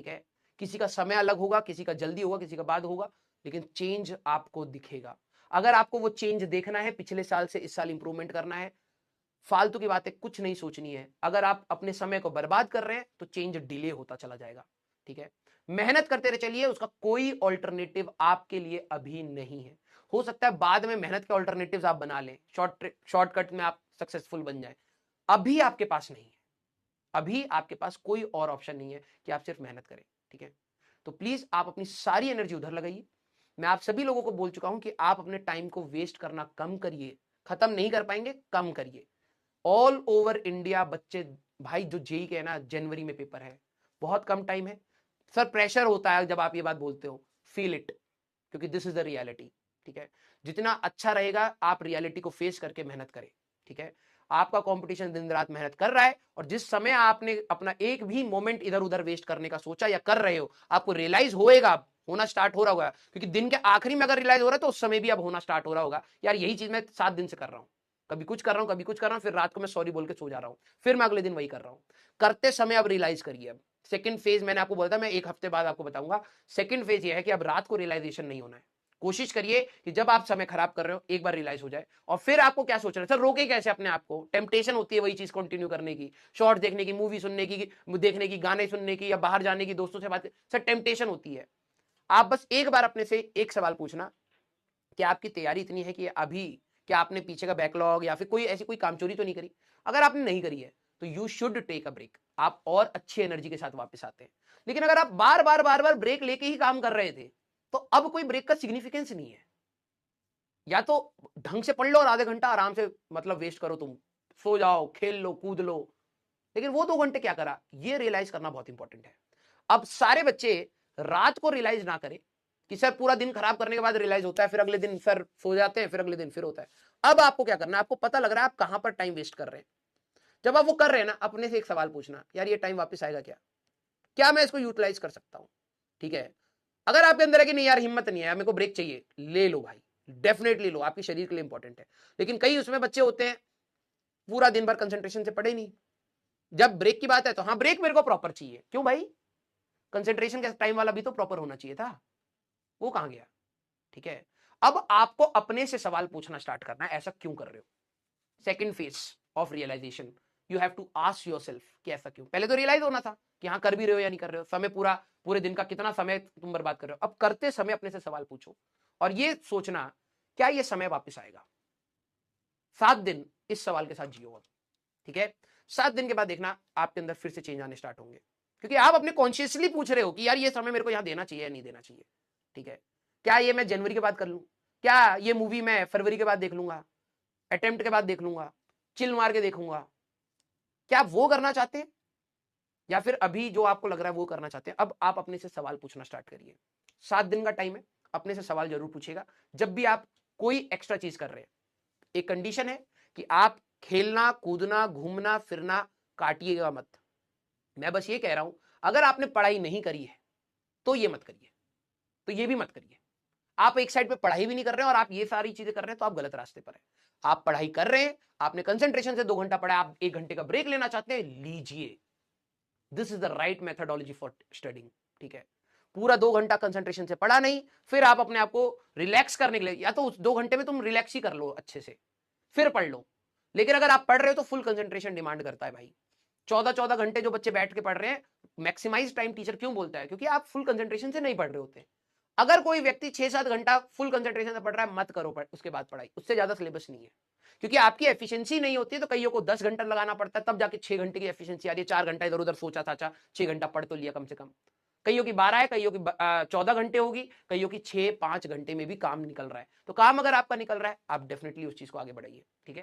ठीक है। किसी का समय अलग होगा, किसी का जल्दी होगा, किसी का बाद होगा, लेकिन चेंज आपको दिखेगा। अगर आपको वो चेंज देखना है, पिछले साल से इस साल इंप्रूवमेंट करना है, फालतू की बातें कुछ नहीं सोचनी है। अगर आप अपने समय को बर्बाद कर रहे हैं तो चेंज डिले होता चला जाएगा, ठीक है। मेहनत करते रहे चलिए, उसका कोई ऑल्टरनेटिव आपके लिए अभी नहीं है। हो सकता है बाद में मेहनत के ऑल्टरनेटिव्स आप बना लें, शॉर्टकट में आप सक्सेसफुल बन जाए, अभी आपके पास नहीं है। अभी आपके पास कोई और ऑप्शन नहीं है कि आप सिर्फ मेहनत करें, ठीक है। तो प्लीज आप अपनी सारी एनर्जी उधर लगाइए। मैं आप सभी लोगों को बोल चुका हूं कि आप अपने टाइम को वेस्ट करना कम करिए। खत्म नहीं कर पाएंगे, कम करिए। ऑल ओवर इंडिया बच्चे, भाई जो जेई के है ना, जनवरी में पेपर है, बहुत कम टाइम है। सर प्रेशर होता है जब आप ये बात बोलते हो, फील इट, क्योंकि दिस इज द रियलिटी, ठीक है। जितना अच्छा रहेगा आप रियलिटी को फेस करके मेहनत करें, ठीक है। आपका कंपटीशन दिन रात मेहनत कर रहा है, और जिस समय आपने अपना एक भी मोमेंट इधर उधर वेस्ट करने का सोचा या कर रहे हो, आपको रियलाइज होएगा, होना स्टार्ट हो रहा होगा, क्योंकि दिन के आखिरी में अगर रियलाइज हो रहा है तो उस समय भी अब होना स्टार्ट हो रहा होगा, यार यही चीज मैं 7 दिन से कर रहा हूं, कभी कुछ कर रहा हूं, कभी कुछ कर रहा हूं, फिर रात को मैं सॉरी बोल के सो जा रहा हूं, फिर मैं अगले दिन वही कर रहा हूं। करते समय अब रियलाइज करिए। अब सेकंड फेज मैंने आपको बोला था, मैं 1 हफ्ते बाद आपको बताऊंगा। सेकंड फेज ये है कि अब रात को रियलाइजेशन नहीं होना है। कोशिश करिए कि जब आप समय खराब कर रहे हो एक बार रियलाइज हो जाए, और फिर आपको क्या सोचना है, सर रोके कैसे अपने आप को, टेम्पटेशन होती है वही चीज कंटिन्यू करने की, शॉर्ट देखने की, मूवी सुनने की, देखने की, गाने सुनने की, या बाहर जाने की, दोस्तों से बात, सर टेम्पटेशन होती है। आप बस एक बार अपने से एक सवाल पूछना कि आपकी तैयारी इतनी है कि अभी क्या आपने पीछे का बैकलॉग या फिर कोई ऐसी कोई कामचोरी तो नहीं करी। अगर आपने नहीं करी है तो you should take a break, आप और अच्छी एनर्जी के साथ वापस आते हैं। लेकिन अगर आप बार बार ब्रेक लेके ही काम कर रहे थे, तो अब कोई ब्रेक का सिग्निफिकेंस नहीं है। या तो ढंग से पढ़ लो और आधे घंटा आराम से मतलब वेस्ट करो, तुम सो जाओ, खेल लो, कूद लो, लेकिन वो 2 घंटे क्या करा, ये रियलाइज करना बहुत इंपॉर्टेंट है। अब सारे बच्चे रात को रियलाइज ना करें कि सर पूरा दिन खराब करने के बाद रियलाइज होता है, फिर अगले दिन सर सो जाते हैं, फिर अगले दिन फिर होता है। अब आपको क्या करना है, आपको पता लग रहा है आप कहां पर टाइम वेस्ट कर रहे हैं। जब आप वो कर रहे हैं ना, अपने से एक सवाल पूछना, यार ये टाइम वापस आएगा क्या, क्या मैं इसको यूटिलाइज कर सकता हूं, ठीक है। अगर आपके अंदर है कि नहीं यार हिम्मत नहीं है, मेरे को ब्रेक चाहिए, ले लो भाई, डेफिनेटली लो, आपके शरीर के लिए इंपॉर्टेंट है। लेकिन कई उसमें बच्चे होते हैं पूरा दिन भर कंसेंट्रेशन से पढ़े नहीं, जब ब्रेक की बात है तो हाँ ब्रेक मेरे को प्रॉपर चाहिए, क्यों भाई, कंसेंट्रेशन का टाइम वाला भी तो प्रॉपर होना चाहिए था, वो कहां गया, ठीक है। अब आपको अपने से सवाल पूछना स्टार्ट करना है, ऐसा क्यों कर रहे हो। Second phase of realisation, you have to ask yourself कि ऐसा क्यों। पहले तो रियलाइज होना था कि हाँ कर भी रहे हो या नहीं कर रहे हो, समय पूरा, पूरे दिन का कितना समय तुम बर्बाद कर रहे हो। अब करते समय अपने से सवाल पूछो, और ये सोचना क्या ये समय वापस आएगा। 7 दिन इस सवाल के साथ जियो अब, ठीक है। 7 दिन के बाद देखना आपके अंदर फिर से चेंज आने स्टार्ट होंगे, क्योंकि आप अपने कॉन्शियसली पूछ रहे हो कि यार ये समय मेरे को यहां देना चाहिए या नहीं देना चाहिए, ठीक है। क्या ये मैं जनवरी के बाद कर लूं, क्या ये मूवी मैं फरवरी के बाद देख लूंगा, अटेम्प्ट के बाद देख लूंगा, चिल मार के देखूंगा, क्या आप वो करना चाहते हैं, या फिर अभी जो आपको लग रहा है वो करना चाहते हैं। अब आप अपने से सवाल पूछना स्टार्ट करिए। 7 दिन का टाइम है, अपने से सवाल जरूर पूछिएगा जब भी आप कोई एक्स्ट्रा चीज कर रहे हैं। एक कंडीशन है कि आप खेलना, कूदना, घूमना फिरना काटिएगा मत। मैं बस ये कह रहा हूं, अगर आपने पढ़ाई नहीं करी है तो ये मत करिए, तो ये भी मत करिए। आप एक साइड पे पढ़ाई भी नहीं कर रहे हैं और आप ये सारी चीजें कर रहे हैं, तो आप गलत रास्ते पर हैं। आप पढ़ाई कर रहे हैं, आपने कंसेंट्रेशन से 2 घंटा पढ़ा, आप 1 घंटे का ब्रेक लेना चाहते हैं, लीजिए। This is the right methodology for studying, ठीक है। पूरा 2 घंटा कंसेंट्रेशन से पढ़ा नहीं, फिर आप अपने आप को रिलैक्स करने के लिए, या तो उस 2 घंटे में तुम रिलैक्स ही कर लो अच्छे से, फिर पढ़ लो। लेकिन अगर आप पढ़ रहे हो तो फुल कंसेंट्रेशन डिमांड करता है भाई। 14-14 घंटे जो बच्चे बैठ के पढ़ रहे हैं, मैक्सिमाइज टाइम टीचर क्यों बोलता है, क्योंकि आप फुल कंसेंट्रेशन से नहीं पढ़ रहे होते। अगर कोई व्यक्ति 6-7 घंटा फुल कंसेंट्रेशन से पढ़ रहा है, मत करो उसके बाद पढ़ाई, उससे ज्यादा सिलेबस नहीं है। क्योंकि आपकी एफिशिएंसी नहीं होती है, तो कईयों को 10 घंटा लगाना पड़ता है, तब जाके 6 घंटे की एफिशिएंसी आ रही है। 4 घंटा इधर उधर सोचा था, 6 घंटा पढ़ तो लिया कम से कम। कईयों की 12 है, कईयों की 14 घंटे होगी, कईयों की 6-5 घंटे में भी काम निकल रहा है। तो काम अगर आपका निकल रहा है, आप डेफिनेटली उस चीज को आगे बढ़ाइए, ठीक है।